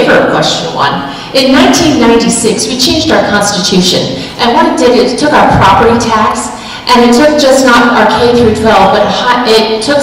favor of question 1. In 1996, we changed our Constitution, and what it did is it took our property tax, and it took just not our K through 12, but it took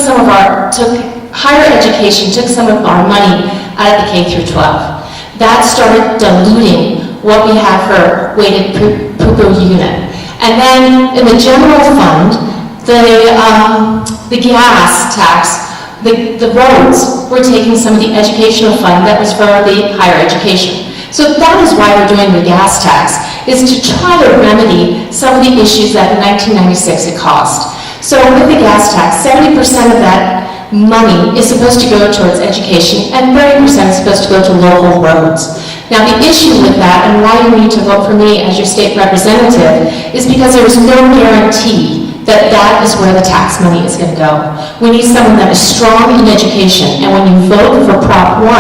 higher education, took some of our money out of the K through 12. That started diluting what we have for weighted pupil unit. And then in the general fund, the gas tax, the roads, we're taking some of the educational fund that was for the higher education. So that is why we're doing the gas tax, is to try to remedy some of the issues that in 1996 it caused. So with the gas tax, 70% of that money is supposed to go towards education and 30% is supposed to go to local roads. Now the issue with that, and why you need to vote for me as your state representative, is because there is no guarantee that that is where the tax money is going to go. We need someone that is strong in education, and when you vote for Prop 1,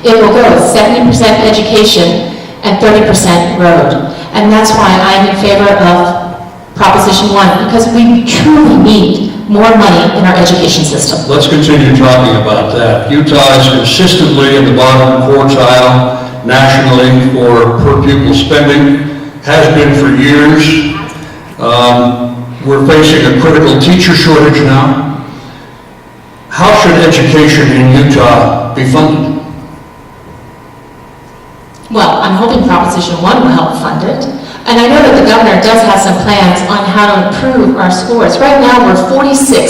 it will go 70% education and 30% road. And that's why I'm in favor of Proposition 1, because we truly need more money in our education system. Let's continue talking about that. Utah is consistently in the bottom quartile nationally for per pupil spending, has been for years. We're facing a critical teacher shortage now. How should education in Utah be funded? Well, I'm hoping Proposition 1 will help fund it. And I know that the governor does have some plans on how to improve our scores. Right now, we're about 46%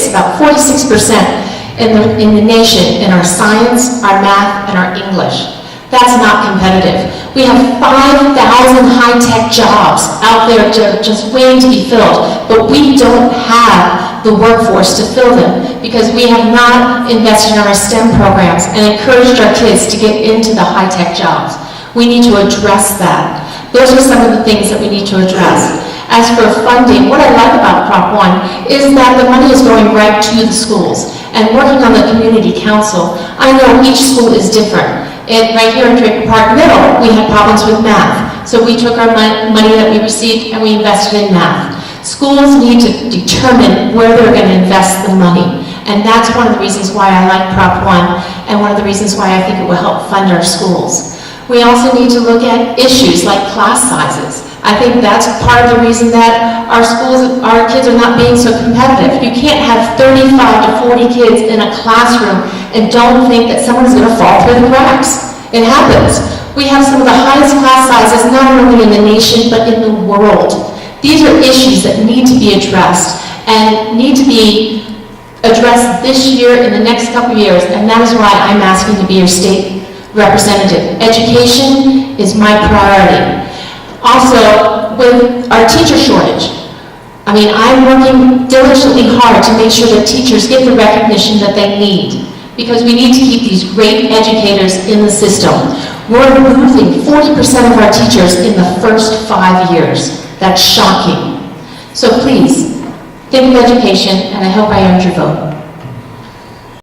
in the nation in our science, our math, and our English. That's not competitive. We have 5,000 high-tech jobs out there just waiting to be filled, but we don't have the workforce to fill them because we have not invested in our STEM programs and encouraged our kids to get into the high-tech jobs. We need to address that. Those are some of the things that we need to address. As for funding, what I like about Prop 1 is that the money is going right to the schools. And working on the community council, I know each school is different. Right here in Draper Park Middle, we had problems with math. So we took our money that we received and we invested in math. Schools need to determine where they're going to invest the money. And that's one of the reasons why I like Prop 1 and one of the reasons why I think it will help fund our schools. We also need to look at issues like class sizes. I think that's part of the reason that our kids are not being so competitive. You can't have 35 to 40 kids in a classroom and don't think that someone's going to fall through the cracks. It happens. We have some of the highest class sizes, not only in the nation, but in the world. These are issues that need to be addressed and need to be addressed this year and the next couple of years, and that is why I'm asking to be your state representative. Education is my priority. Also, with our teacher shortage, I mean, I'm working diligently hard to make sure that teachers get the recognition that they need, because we need to keep these great educators in the system. We're losing 40% of our teachers in the first 5 years. That's shocking. So please, think of education, and I hope I earned your vote.